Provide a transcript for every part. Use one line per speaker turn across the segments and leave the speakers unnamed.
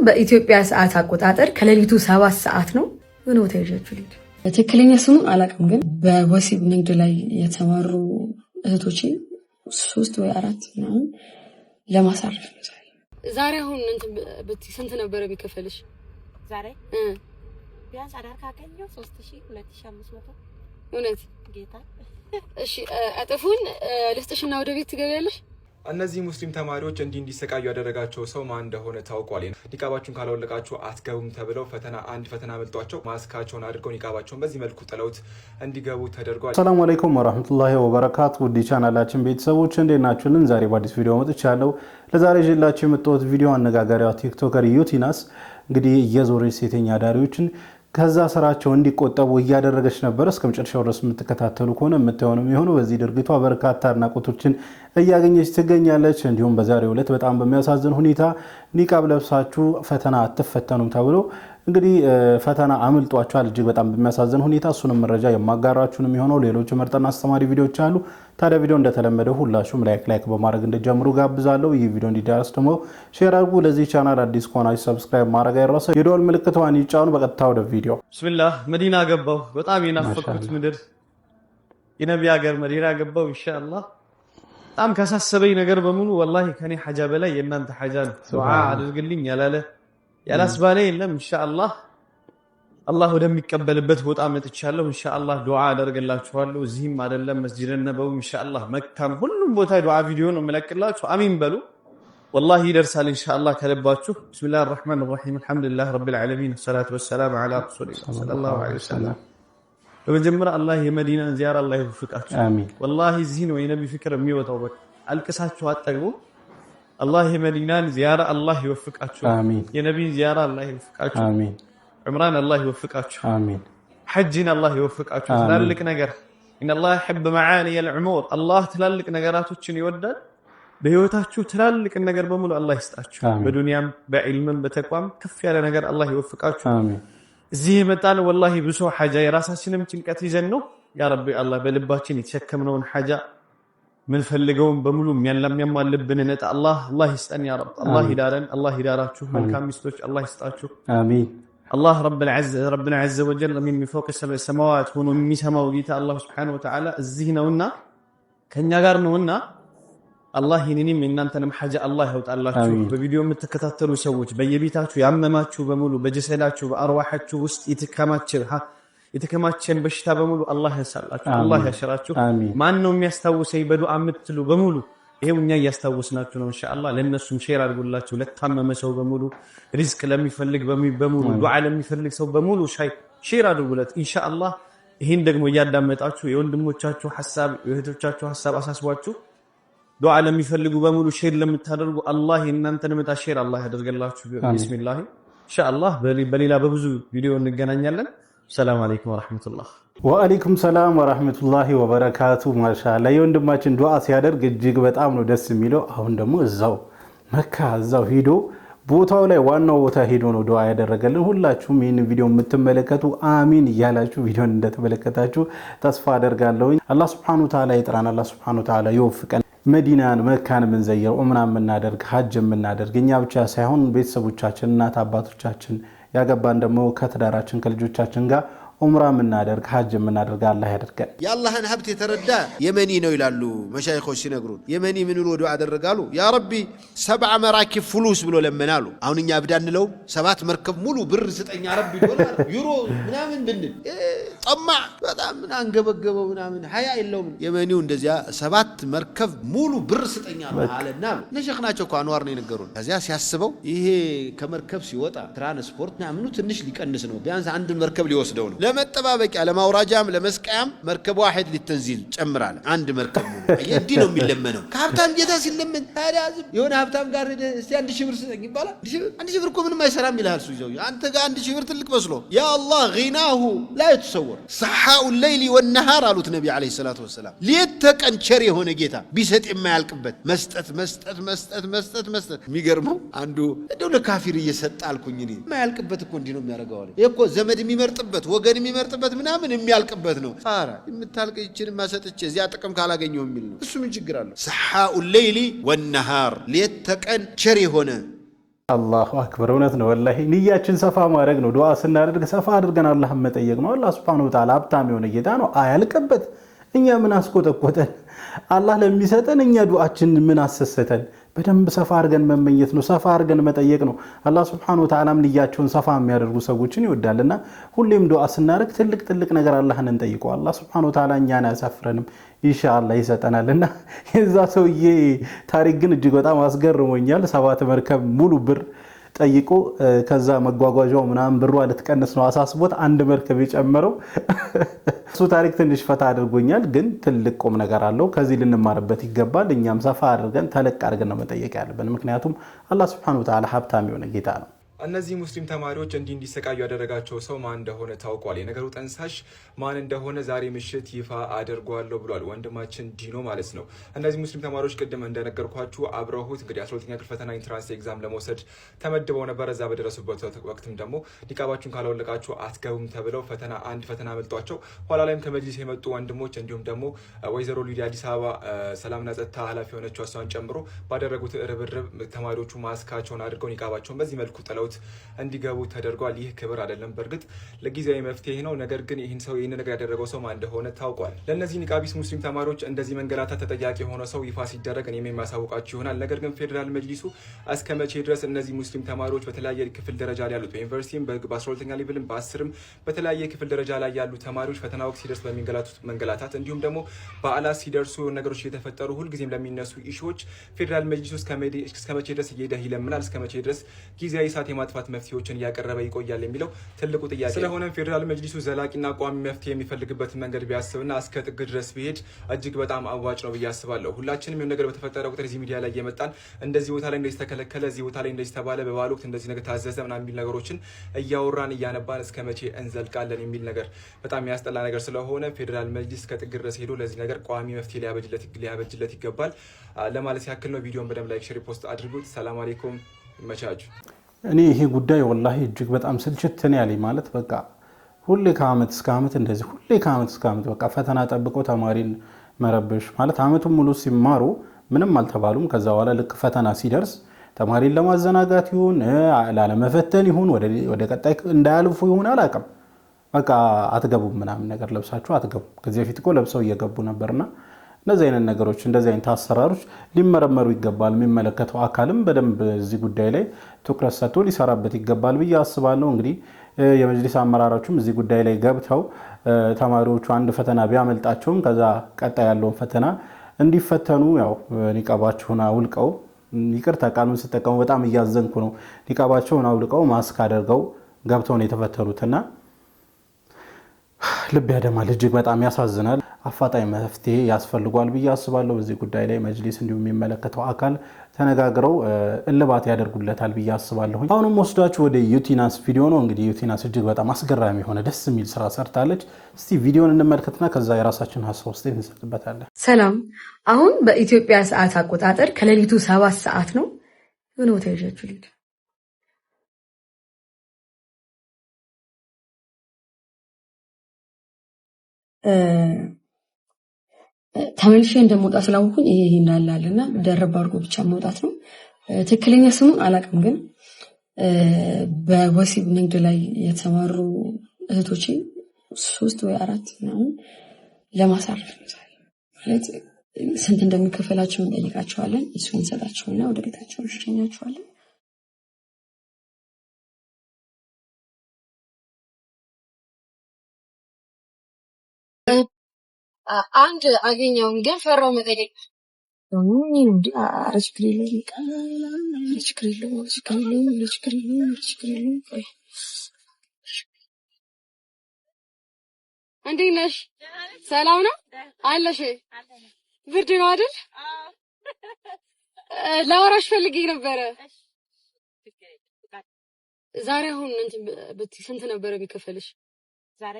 በኢትዮጵያ ሰዓት አቆጣጠር ከሌሊቱ 7 ሰዓት ነው። ምን ወታ ይዣችሁ ልጅ
ትክክለኛ ስሙን አላውቅም፣ ግን በወሲብ ንግድ ላይ የተማሩ እህቶቼ 3 ወይ 4 ነው ለማሳረፍ ነው።
ዛሬ አሁን ስንት ነበር ቢከፈልሽ?
ዛሬ ቢያንስ አዳር ካገኘው 3000 2500
እውነት
ጌታ።
እሺ አጥፉን ልስጥሽና ወደ ቤት ትገቢያለሽ።
እነዚህ ሙስሊም ተማሪዎች እንዲሰቃዩ ያደረጋቸው ሰው ማን እንደሆነ ታውቋል። ኒቃባችሁን ካላወለቃችሁ አትገቡም ተብለው ፈተና መልጧቸው ማስካቸውን አድርገው ኒቃባቸውን በዚህ መልኩ ጥለውት እንዲገቡ ተደርጓል።
ሰላም አለይኩም ወራህመቱላሂ ወበረካቱ። ውድ ቻናላችን ቤተሰቦች እንዴት ናችሁልን? ዛሬ በአዲስ ቪዲዮ መጥቻለሁ። ለዛሬ ይዤላችሁ የመጣሁት ቪዲዮ አነጋጋሪዋ ቲክቶከር ዩቲናስ እንግዲህ እየዞረች ሴተኛ አዳሪዎችን ከዛ ስራቸው እንዲቆጠቡ እያደረገች ነበር። እስከመጨረሻው ድረስ የምትከታተሉ ከሆነ የምታዩንም የሆነው በዚህ ድርጊቷ በርካታ አድናቆቶችን እያገኘች ትገኛለች። እንዲሁም በዛሬው ዕለት በጣም በሚያሳዝን ሁኔታ ኒቃብ ለብሳችሁ ፈተና አትፈተኑም ተብሎ እንግዲህ ፈተና አምልጧቸዋል። እጅግ በጣም በሚያሳዝን ሁኔታ እሱንም መረጃ የማጋራችሁን የሚሆነው ሌሎች መርጠና አስተማሪ ቪዲዮዎች አሉ። ታዲያ ቪዲዮ እንደተለመደው ሁላችሁም ላይክ በማድረግ እንድትጀምሩ ጋብዛለሁ። ይህ ቪዲዮ እንዲደርስ ደግሞ ሼር አድርጉ። ለዚህ ቻናል አዲስ ከሆናችሁ ሰብስክራይብ ማድረግ አይረሳ። የደወል ምልክቷን ይጫኑ። በቀጥታ ወደ ቪዲዮ።
ቢስሚላህ መዲና ገባሁ። በጣም የናፈቁት ምድር የነብይ ሀገር መዲና ገባሁ። ኢንሻአላህ በጣም ካሳሰበኝ ነገር በሙሉ ወላሂ ከኔ ሐጃ በላይ የእናንተ ሐጃ ነው። ዱዓ አድርግልኝ ያላለ ያላስባለ የለም። ኢንሻአላህ አላህ ወደሚቀበልበት ቦታ መጥቻለሁ። ኢንሻአላህ ዱዓ አደርግላችኋለሁ። እዚህም አይደለም መስጂድ ነበው ኢንሻአላህ መካም ሁሉም ቦታ ዱዓ ቪዲዮ ነው መለክላችሁ። አሚን በሉ። ወላሂ ይደርሳል ኢንሻአላህ ከልባችሁ። ቢስሚላሂር ረህማኒር ረሂም አልሐምዱሊላህ ረቢል ዓለሚን ወሰላቱ ወሰላሙ ዐላ ረሱሊላህ ሰለላሁ ዐለይሂ ወሰለም። በመጀመሪያ አላህ የመዲናን ዚያራ አላህ ይወፍቃችሁ። አሚን። ወላሂ እዚህ ነው የነብይ ፍቅር የሚወጣው። በቃ አልቅሳችሁ አጠግቡ። الله يمدينان زيارة الله يوفقك آمين. يا نبي زيارة الله يوفقك آمين. عمران الله يوفقك آمين. حجنا الله يوفقك تلالك نجر إن الله يحب معاني العمور. الله تلالك نجراتك شنو يودد بهوتك تلالك النجر بمولو الله يستأجر بدنيا بعلم بتقوام كفي على نجر الله يوفقك آمين. زي متان والله بسوا حاجة راسها شنو متنكتي جنو يا ربي الله بلباتين يتشكمنون حاجة من فلقون بملوم يلم يما لبنا نت الله يستن يا رب الله يدارن الله يداراتشو من كان مستوش الله يستأجر آمين. الله ربنا عز وجل من فوق السبع السماوات هو من سماو جيتا الله سبحانه وتعالى الزهنا ونا كن يقارن ونا الله ينني من أنت نمحاجة الله وتعالى بفيديو متكتاتلو سووش بيبيتاتشو يعمماتشو بمولو بجسداتشو بأرواحاتشو وسط يتكاماتشو يتكماتشن بشتا بمولو الله يسألاتشو الله يشراتشو ما أنهم يستوسي بدو أمتلو بمولو إيه ونيا يستوسناتشو إن شاء الله لنسهم شير أقولاتشو لتحمم سو بمولو رزق لم يفلق بمولو دعاء لم يفلق سو بمولو شير أقولات إن شاء الله هين دقمو يادامتاتشو يوندموتشاتشو حساب يهتوتشاتشو حساب أساسواتشو دعاء لم يفلقوا بمولو شير لم تدرجوا الله إن أنت نمتا شير الله يدرجلاችሁ بسم الله إن شاء الله በሌላ በብዙ ቪዲዮ እንገናኛለን። ሰላም አለይኩም ወራህመቱላህ።
ወአለይኩም ሰላም ወራህመቱላሂ ወበረካቱ። ማሻአላህ የወንድማችን ዱዓ ሲያደርግ እጅግ በጣም ነው ደስ የሚለው። አሁን ደግሞ እዛው መካ እዛው ሄዶ ቦታው ላይ ዋናው ቦታ ሄዶ ነው ዱዓ ያደረገልን። ሁላችሁም ይህን ቪዲዮ የምትመለከቱ አሚን እያላችሁ ቪዲዮን እንደተመለከታችሁ ተስፋ አደርጋለሁ። አላህ Subhanahu Wa Ta'ala ይጥራን። አላህ Subhanahu Wa Ta'ala ይወፍቀን። መዲናን መካን ምንዘየው ኡምራ ምናደርግ ሐጅ ምናደርግ እኛ ብቻ ሳይሆን ቤተሰቦቻችን እናት አባቶቻችን ያገባን ደግሞ ከትዳራችን ከልጆቻችን ጋር ኡምራ ምናደርግ ሐጅ ምናደርግ አላህ ያደርገን።
ያላህን ሀብት የተረዳ የመኒ ነው ይላሉ መሻይኾች ሲነግሩን። የመኒ ምን ብሎ ዱዓ አደረጋሉ? ያ ረቢ 7 መራኪብ ፍሉስ ብሎ ለመናሉ። አሁን እኛ ብዳንለው 7 መርከብ ሙሉ ብር ስጠኛ ረቢ ዶላር ዩሮ ምናምን ብንል ጠማዕ በጣም ምን አንገበገበው ምናምን ሀያ የለውም። የመኒው እንደዚያ 7 መርከብ ሙሉ ብር ስጠኛ አለና ነሸኽ ናቸው እኮ አንዋር ነው የነገሩን። ከዚያ ሲያስበው ይሄ ከመርከብ ሲወጣ ትራንስፖርት ምናምኑ ትንሽ ሊቀንስ ነው። ቢያንስ አንድ መርከብ ሊወስደው ነው። ለመጠባበቂያ ለማውራጃም ለመስቀያም መርከብ ዋሂድ ሊተንዚል ጨምራለ። አንድ መርከብ ነው አየዲ ነው የሚለመነው። ከሀብታም ጌታ ሲለምን ታዲያ የሆነ ሀብታም ጋር እስቲ 1000 ብር ስጠኝ ይባላል። 1000 ብር እኮ ምንም አይሰራም ይላል እሱ ይዘው። አንተ ጋር 1000 ብር ትልቅ መስሎ ያ አላህ غناه لا يتصور صحاء الليل والنهار አሉት ነብይ አለይሂ ሰላቱ ወሰለም። ሌት ተቀን ቸር የሆነ ጌታ ቢሰጥ የማያልቅበት መስጠት የሚገርመው አንዱ እንደው ለካፊር እየሰጣ አልኩኝ እኔ የማያልቅበት እኮ እንዲህ ነው የሚያደርገው አለ። እኮ ዘመድ የሚመርጥበት ወገን የሚመርጥበት ምናምን የሚያልቅበት ነው። ፋራ የምታልቅ ይችን ማሰጥቼ እዚያ ጥቅም ካላገኘው የሚል ነው። እሱ ምን ችግር አለው? ሰሐኡ الليل والنهار ሌት ተቀን ቸር የሆነ
አላሁ አክበር እውነት ነው ወላሂ ንያችን ሰፋ ማድረግ ነው ዱዓ ስናደርግ ሰፋ አድርገን አላህን መጠየቅ ነው አላህ Subhanahu Wa Ta'ala ሀብታም የሆነ ጌታ ነው አያልቅበት እኛ ምን አስቆጠቆጠን አላህ ለሚሰጠን እኛ ዱዓችን ምን አሰሰተን በደንብ ሰፋ አድርገን መመኘት ነው ሰፋ አድርገን መጠየቅ ነው አላህ Subhanahu Wa Ta'ala ንያቸውን ሰፋ የሚያደርጉ ሰዎችን ይወዳልና ሁሌም ዱዓ ስናደርግ ትልቅ ነገር አላህን እንጠይቀው አላህ Subhanahu Wa Ta'ala እኛን ያሳፍረንም ኢንሻአላህ ይሰጠናልና የዛ ሰውዬ ታሪክ ግን እጅግ በጣም አስገርሞኛል 7 መርከብ ሙሉ ብር ጠይቆ ከዛ መጓጓዣው ምናምን ብሩ ልትቀንስ ነው አሳስቦት አንድ መርከብ የጨመረው እሱ ታሪክ ትንሽ ፈታ አድርጎኛል ግን ትልቅ ቁም ነገር አለው ከዚህ ልንማርበት ይገባል እኛም ሰፋ አድርገን ተለቅ አድርገን ነው መጠየቅ ያለብን ምክንያቱም አላህ Subhanahu Wa Ta'ala ሀብታም የሆነ ጌታ ነው
እነዚህ ሙስሊም ተማሪዎች እንዲሰቃዩ ያደረጋቸው ሰው ማን እንደሆነ ታውቋል። የነገሩ ጠንሳሽ ማን እንደሆነ ዛሬ ምሽት ይፋ አደርጓለሁ ብሏል ወንድማችን ዲኖ ማለት ነው። እነዚህ ሙስሊም ተማሪዎች ቅድም እንደነገርኳችሁ አብረውት እንግዲህ 12ኛ ክፍል ፈተና ኢንትራንስ ኤግዛም ለመውሰድ ተመድበው ነበር። እዛ በደረሱበት ወቅትም ደግሞ ኒቃባችሁን ካላወለቃችሁ አትገቡም ተብለው አንድ ፈተና መልጧቸው ኋላ ላይም ከመጅሊስ የመጡ ወንድሞች እንዲሁም ደግሞ ወይዘሮ ሊዲያ አዲስ አበባ ሰላምና ጸጥታ ኃላፊ የሆነችው እሷን ጨምሮ ባደረጉት ርብርብ ተማሪዎቹ ማስካቸውን አድርገው ኒቃባቸውን በዚህ መልኩ ጥለው እንዲገቡ ተደርጓል። ይህ ክብር አይደለም በርግጥ ለጊዜያዊ መፍትሄ ነው። ነገር ግን ይህን ነገር ያደረገው ሰው ማን እንደሆነ ታውቋል። ለነዚህ ኒቃቢስ ሙስሊም ተማሪዎች እንደዚህ መንገላታት ተጠያቂ የሆነ ሰው ይፋ ሲደረግ እኔም የማሳውቃችሁ ይሆናል። ነገር ግን ፌዴራል መጅሊሱ እስከ መቼ ድረስ እነዚህ ሙስሊም ተማሪዎች በተለያየ ክፍል ደረጃ ላይ ያሉት በዩኒቨርሲቲም በ12ኛ ሌቭልም በ10ም በተለያየ ክፍል ደረጃ ላይ ያሉ ተማሪዎች ፈተና ወቅት ሲደርስ በሚንገላቱት መንገላታት እንዲሁም ደግሞ በዓላት ሲደርሱ ነገሮች እየተፈጠሩ ሁልጊዜም ለሚነሱ ኢሹዎች ፌዴራል መጅሊሱ እስከ መቼ ድረስ እየሄደ ይለምናል? እስከ መቼ ድረስ ጊዜያዊ ሰዓት የማጥፋት መፍትሄዎችን እያቀረበ ይቆያል የሚለው ትልቁ ጥያቄ። ስለሆነ ፌዴራል መጅሊሱ ዘላቂና ቋሚ መፍትሄ የሚፈልግበትን መንገድ ቢያስብና እስከ ጥግ ድረስ ቢሄድ እጅግ በጣም አዋጭ ነው ብዬ አስባለሁ። ሁላችንም የሆነ ነገር በተፈጠረ ቁጥር እዚህ ሚዲያ ላይ እየመጣን እንደዚህ ቦታ ላይ እንደዚህ ተከለከለ፣ እዚህ ቦታ ላይ እንደዚህ ተባለ፣ በባለ ወቅት እንደዚህ ነገር ታዘዘ ምናምን የሚል ነገሮችን እያወራን እያነባን እስከ መቼ እንዘልቃለን የሚል ነገር በጣም የሚያስጠላ ነገር ስለሆነ ፌዴራል መጅሊስ ከጥግ ድረስ ሄዶ ለዚህ ነገር ቋሚ መፍትሄ ሊያበጅለት ይገባል ለማለት ያክል ነው። ቪዲዮን በደንብ ላይክ፣ ሼር፣ ፖስት አድርጉት። ሰላም አለይኩም ይመቻችሁ።
እኔ ይሄ ጉዳይ ወላሂ እጅግ በጣም ስልችትን ያለኝ ማለት በቃ ሁሌ ከአመት እስከ አመት እንደዚህ ሁሌ ከአመት እስከ አመት በቃ ፈተና ጠብቆ ተማሪን መረበሽ ማለት አመቱን ሙሉ ሲማሩ ምንም አልተባሉም። ከዛ በኋላ ልክ ፈተና ሲደርስ ተማሪን ለማዘናጋት ይሁን ላለመፈተን ይሁን ወደ ቀጣይ እንዳያልፉ ይሁን አላውቅም በቃ አትገቡም ምናምን ነገር ለብሳችሁ አትገቡም። ከዚህ በፊት እኮ ለብሰው እየገቡ ነበርና እንደዚህ አይነት ነገሮች እንደዚህ አይነት አሰራሮች ሊመረመሩ ይገባል። የሚመለከተው አካልም በደንብ እዚህ ጉዳይ ላይ ትኩረት ሰጥቶ ሊሰራበት ይገባል ብዬ አስባለሁ። እንግዲህ የመጅሊስ አመራሮችም እዚህ ጉዳይ ላይ ገብተው ተማሪዎቹ አንድ ፈተና ቢያመልጣቸውም ከዛ ቀጣይ ያለውን ፈተና እንዲፈተኑ ያው ኒቃባቸውን አውልቀው ይቅርታ ቃሉን ሲጠቀሙ በጣም እያዘንኩ ነው። ኒቃባቸውን አውልቀው ማስክ አድርገው ገብተው ነው የተፈተኑትና ልብ ያደማል። እጅግ በጣም ያሳዝናል። አፋጣኝ መፍትሄ ያስፈልጓል ብዬ አስባለሁ። በዚህ ጉዳይ ላይ መጅሊስ እንዲሁም የሚመለከተው አካል ተነጋግረው እልባት ያደርጉለታል ብዬ አስባለሁ። አሁንም ወስዳችሁ ወደ ዩቲናስ ቪዲዮ ነው። እንግዲህ ዩቲናስ እጅግ በጣም አስገራሚ የሆነ ደስ የሚል ስራ ሰርታለች። እስቲ ቪዲዮን እንመልከትና ከዛ የራሳችን ሀሳብ ውስጥ እንሰጥበታለን።
ሰላም። አሁን በኢትዮጵያ ሰዓት አቆጣጠር ከሌሊቱ 7 ሰዓት ነው። የሆነ ቦታ ይዣችሁ ልሂድ።
ተመልሼ እንደመውጣት ስላወኩኝ ይሄ እንዳላለና ደረብ አድርጎ ብቻ መውጣት ነው። ትክክለኛ ስሙን አላውቅም፣ ግን በወሲብ ንግድ ላይ የተማሩ እህቶቼ 3 ወይ 4 ነው ለማሳረፍ ማለት ስንት እንደሚከፈላቸው እንጠይቃቸዋለን። እሱን እንሰጣቸውና ወደ ቤታቸው እንሸኛቸዋለን።
አንድ አገኘውን ግን ፈራው መጠየቅ እንዴት ነሽ? ሰላም ነው አለሽ? ብርድ ነው አይደል? ላወራሽ ፈልጌ ነበረ። ዛሬ አሁን ስንት ነበረ ቢከፈልሽ?
ዛሬ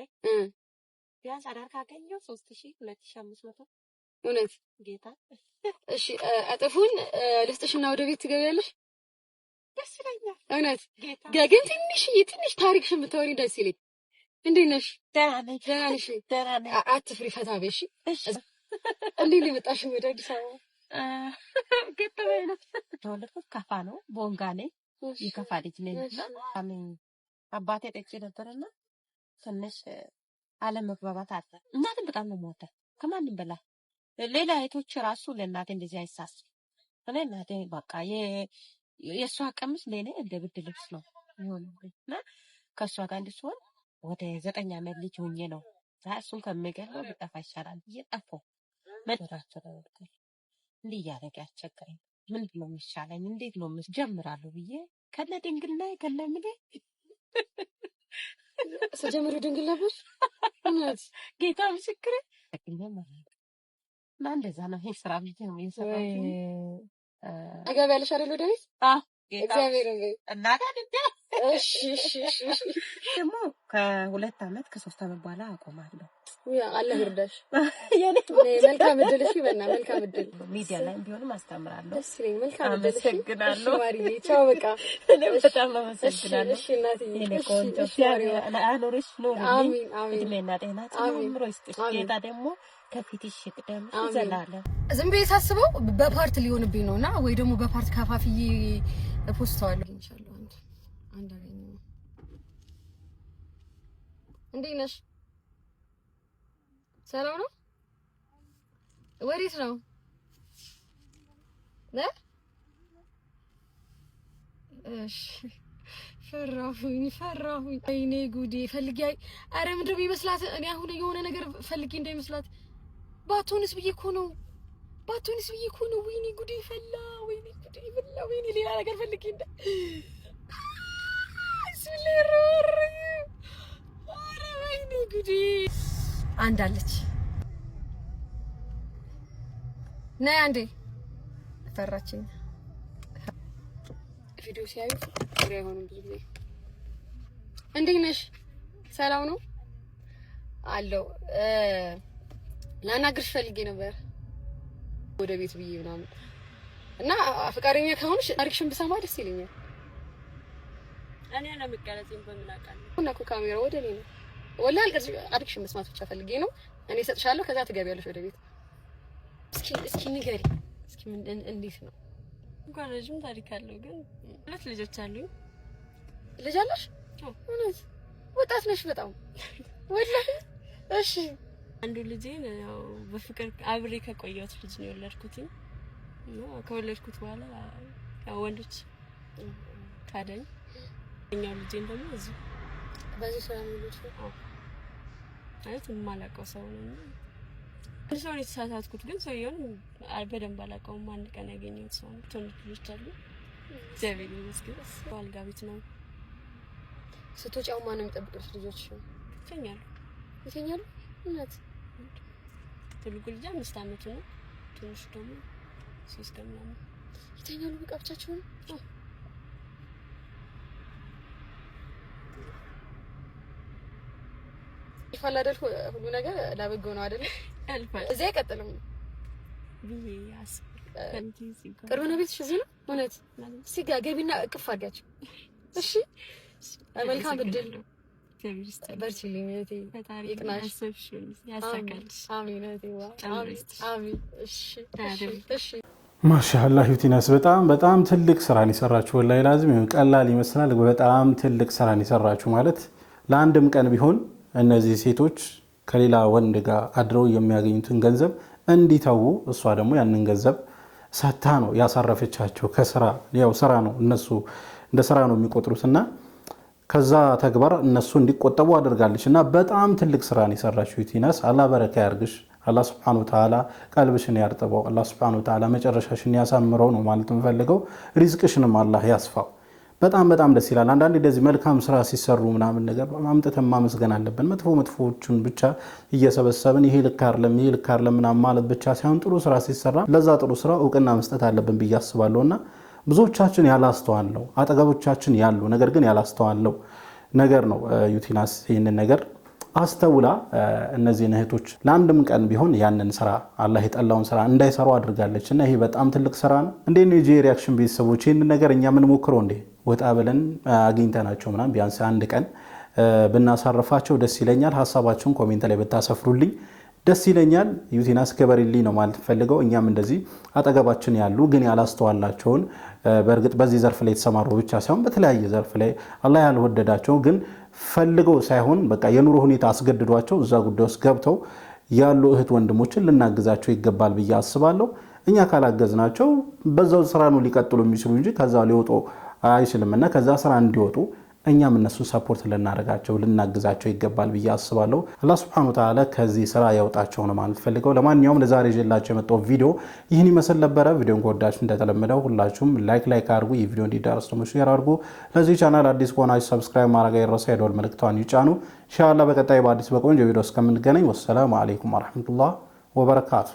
ቢያንስ አዳር ካገኘው 3000 2500
እውነት
ጌታ።
እሺ እጥፉን ልስጥሽና ወደ ቤት ትገቢያለሽ።
ደስ ይለኛል
እውነት
ጌታ።
ግን ትንሽ ታሪክሽን ብታወሪ ደስ ይለኝ። እንዴት ነሽ?
ደህና ነኝ።
ደህና ነሽ?
ደህና ነኝ።
አትፍሪ፣ ፈታ በይ እሺ። እንዴት ነው የመጣሽው ወደ አዲስ አበባ?
ገጠመኝ ነው። ተወለድኩት ካፋ ነው፣ ቦንጋ ነኝ። የከፋ ልጅ ነኝና አባቴ ጠጪ ነበርና ትንሽ አለመግባባት አለ። እናቴን በጣም ነው የምወዳት ከማንም በላይ። ሌላ እህቶች ራሱ ለእናቴ እንደዚህ አይሳሱም። እኔ እናቴ በቃ የእሷ ቀሚስ ለእኔ እንደ ብርድ ልብስ ነው የሚሆንብኝና ከእሷ ጋር እንድትሆን ወደ 9 ዓመት ልጅ ሆኜ ነው እሱን ከሚገለው ቢጠፋ ይሻላል ብዬ ጠፋሁ። መደራቸው ተወልኩኝ። እንዲህ እያደረገ ያስቸገረኝ ምንድን ነው የሚሻለኝ? እንዴት ነው ጀምራለሁ ብዬ ከነ ድንግልና ከነ ምን
ስጀምሩ ድንግል ነበር እውነት
ጌታ ምስክሬ እና እንደዛ ነው። ይሄ ስራ ብዬ ነው የሰራሁት።
አገቢያለሽ አይደል ወደ ቤት? እግዚአብሔር ይመስገን።
እናታ እንዴ
እሺ
ደግሞ ከ2 ዓመት ከ3 ዓመት በኋላ አቆማለሁ።
አላህ ይርዳሽ።
የኔ
መልካም እድል። እሺ በእና መልካም እድል።
ሚዲያ ላይ ቢሆንም አስተምራለሁ።
ደስ ይለኝ። መልካም እድል።
አመሰግናለሁ።
ማሪዬ ቻው። በቃ
እኔም በጣም አመሰግናለሁ።
እሺ እናትዬ።
የኔ ቆንጆ አኖርሽ ኖር።
አሜን አሜን።
እድሜና ጤና ጨምሮ ይስጥሽ። ጌታ ደግሞ ከፊትሽ ይቅደም ዘላለም።
ዝም ብዬ ሳስበው በፓርት ሊሆንብኝ ነውና ወይ ደግሞ በፓርት ከፋፍዬ ፖስተዋለሁ። ኢንሻአላህ አንድ አገኘው። እንዴት ነሽ? ሰላም ነው? ወዴት ነው? እሺ ፈራሁኝ። አይኔ ጉዴ ፈልጊ። አረ ምንድነው የሚመስላት? እኔ አሁን የሆነ ነገር ፈልጊ እንዳይመስላት። ባቶንስ ብዬ እኮ ነው። ወይኔ ጉዴ ፈላ። ወይኔ ሌላ ነገር ፈልጊ እንደ ወይኔ ጉዴ። አንድ አለች። ነይ አንዴ። ፈራችኝ። ቪዲዮ ሲያዩ ፍሬ አይሆንም ብዙ ጊዜ። እንዴት ነሽ? ሰላም ነው አለው። ላናግርሽ ፈልጌ ነበር ወደ ቤት ብዬ ምናምን እና ፍቃደኛ ከሆንሽ ታሪክሽን ብሰማ ደስ ይለኛል።
እኔ ለምቀረጽም በምላቃለሁ
እና እኮ ካሜራ ወደ እኔ ነው። ወላሂ አልቀርጽ ታሪክሽን መስማት ብቻ ፈልጌ ነው። እኔ እሰጥሻለሁ፣ ከዛ ትገቢያለሽ ወደ ቤት። እስኪ ንገሪ። እስኪ እንዴት ነው?
እንኳን ረጅም ታሪክ አለው፣ ግን 2 ልጆች አሉኝ።
ልጅ አለሽ? እውነት? ወጣት ነሽ በጣም ወላሂ። እሺ
አንዱ ልጄን ያው በፍቅር አብሬ ከቆየሁት ልጅ ነው የወለድኩት እና ከወለድኩት በኋላ ያው ወንዶች ካደኝ እኛው ልጄን ደግሞ እዚህ
በዚህ ስራ ነው ልጅ
ማለት የማላውቀው ሰው ነው። ሰው የተሳሳትኩት ግን ሰውየውን በደንብ አላውቀውም። አንድ ቀን ያገኘሁት ሰው ነው። ትንሽ ልጆች አሉ። እግዚአብሔር ይመስገን። ባልጋ ቤት ነው።
ስትወጪው ማን ነው የሚጠብቅሽ? ልጆች ይተኛሉ? እውነት?
ትልቁ ልጅ 5 ዓመቱ ነው። ትንሹ ደግሞ 3 ቀን ምናምን
ይተኛሉ። በቃ ብቻቸውን? ይፋል አይደል? ሁሉ ነገር ለበጎ ነው አይደል?
ያልፋል።
እዚህ አይቀጥልም
ብዬ አስብ።
ቅርብ ነው ቤትሽ? እዚህ ነው? እውነት? እስኪ ገቢና እቅፍ አድርጋቸው። እሺ መልካም እድል። በርቺልኝ እህቴ። ይቅናሽ።
ያሳካልሽ።
አሜን እህቴ። አሜን። እሺ
ማሻአላህ ዩቲናስ በጣም ትልቅ ስራን ይሰራችሁ። ወላሂ ላዝም ቀላል ይመስላል፣ በጣም ትልቅ ስራን ይሰራችሁ። ማለት ለአንድም ቀን ቢሆን እነዚህ ሴቶች ከሌላ ወንድ ጋር አድረው የሚያገኙትን ገንዘብ እንዲተው እሷ ደግሞ ያንን ገንዘብ ሰታ ነው ያሳረፈቻቸው። ከስራ ያው ስራ ነው እነሱ እንደ ስራ ነው የሚቆጥሩትና ከዛ ተግባር እነሱ እንዲቆጠቡ አድርጋለች እና በጣም ትልቅ ስራን የሰራችው ዩቲናስ አላህ በረካ ያርግሽ። አላህ Subhanahu Wa Ta'ala ቀልብሽን ያርጥበው። አላህ Subhanahu Wa Ta'ala መጨረሻሽን ያሳምረው ነው ማለት እንፈልገው። ሪዝቅሽንም አላህ ያስፋው። በጣም ደስ ይላል። አንዳንዴ እንደዚህ መልካም ስራ ሲሰሩ ምናምን ነገር ማምጠተን ማመስገን አለብን። መጥፎዎቹን ብቻ እየሰበሰብን ይሄ ልክ አይደለም ምናምን ማለት ብቻ ሳይሆን ጥሩ ስራ ሲሰራ ለዛ ጥሩ ስራ እውቅና መስጠት አለብን ብዬ አስባለሁና ብዙዎቻችን ያላስተዋልነው አጠገቦቻችን ያሉ ነገር ግን ያላስተዋልነው ነገር ነው። ዩቲናስ ይህንን ነገር አስተውላ እነዚህ እህቶች ለአንድም ቀን ቢሆን ያንን ስራ አላህ የጠላውን ስራ እንዳይሰሩ አድርጋለች እና ይሄ በጣም ትልቅ ስራ ነው። እንዴ ነው የሪአክሽን ቤተሰቦች ይህንን ነገር እኛ ምን ሞክረው እንዴ ወጣ ብለን አግኝተናቸው ምናምን ቢያንስ አንድ ቀን ብናሳርፋቸው ደስ ይለኛል። ሐሳባችሁን ኮሜንት ላይ ብታሰፍሩልኝ ደስ ይለኛል። ዩቲናስ ከበሪሊ ነው ማለት ፈልገው እኛም እንደዚህ አጠገባችን ያሉ ግን ያላስተዋላቸውን በእርግጥ በዚህ ዘርፍ ላይ የተሰማሩ ብቻ ሳይሆን በተለያየ ዘርፍ ላይ አላህ ያልወደዳቸው ግን ፈልገው ሳይሆን በቃ የኑሮ ሁኔታ አስገድዷቸው እዛ ጉዳይ ውስጥ ገብተው ያሉ እህት ወንድሞችን ልናግዛቸው ይገባል ብዬ አስባለሁ። እኛ ካላገዝናቸው በዛው ስራ ነው ሊቀጥሉ የሚችሉ እንጂ ከዛ ሊወጡ አይችልምና ከዛ ስራ እንዲወጡ እኛም እነሱ ሰፖርት ልናደርጋቸው ልናግዛቸው ይገባል ብዬ አስባለሁ። አላህ Subhanahu Wa Ta'ala ከዚህ ስራ ያውጣቸው ነው ማለት ፈልገው። ለማንኛውም ለዛሬ ይዤላችሁ የመጣው ቪዲዮ ይህን ይመስል ነበረ። ቪዲዮን ከወዳችሁ እንደተለመደው ሁላችሁም ላይክ አድርጉ፣ ይህ ቪዲዮ እንዲዳረስ ደግሞ ሼር አድርጉ። ለዚህ ቻናል አዲስ ከሆናችሁ ሰብስክራይብ ማድረግ አይረሳ፣ የደወል ምልክቷን ይጫኑ። ኢንሻአላህ በቀጣይ በአዲስ በቆንጆ ቪዲዮ እስከምንገናኝ ወሰላሙ አለይኩም ወራህመቱላሂ ወበረካቱ።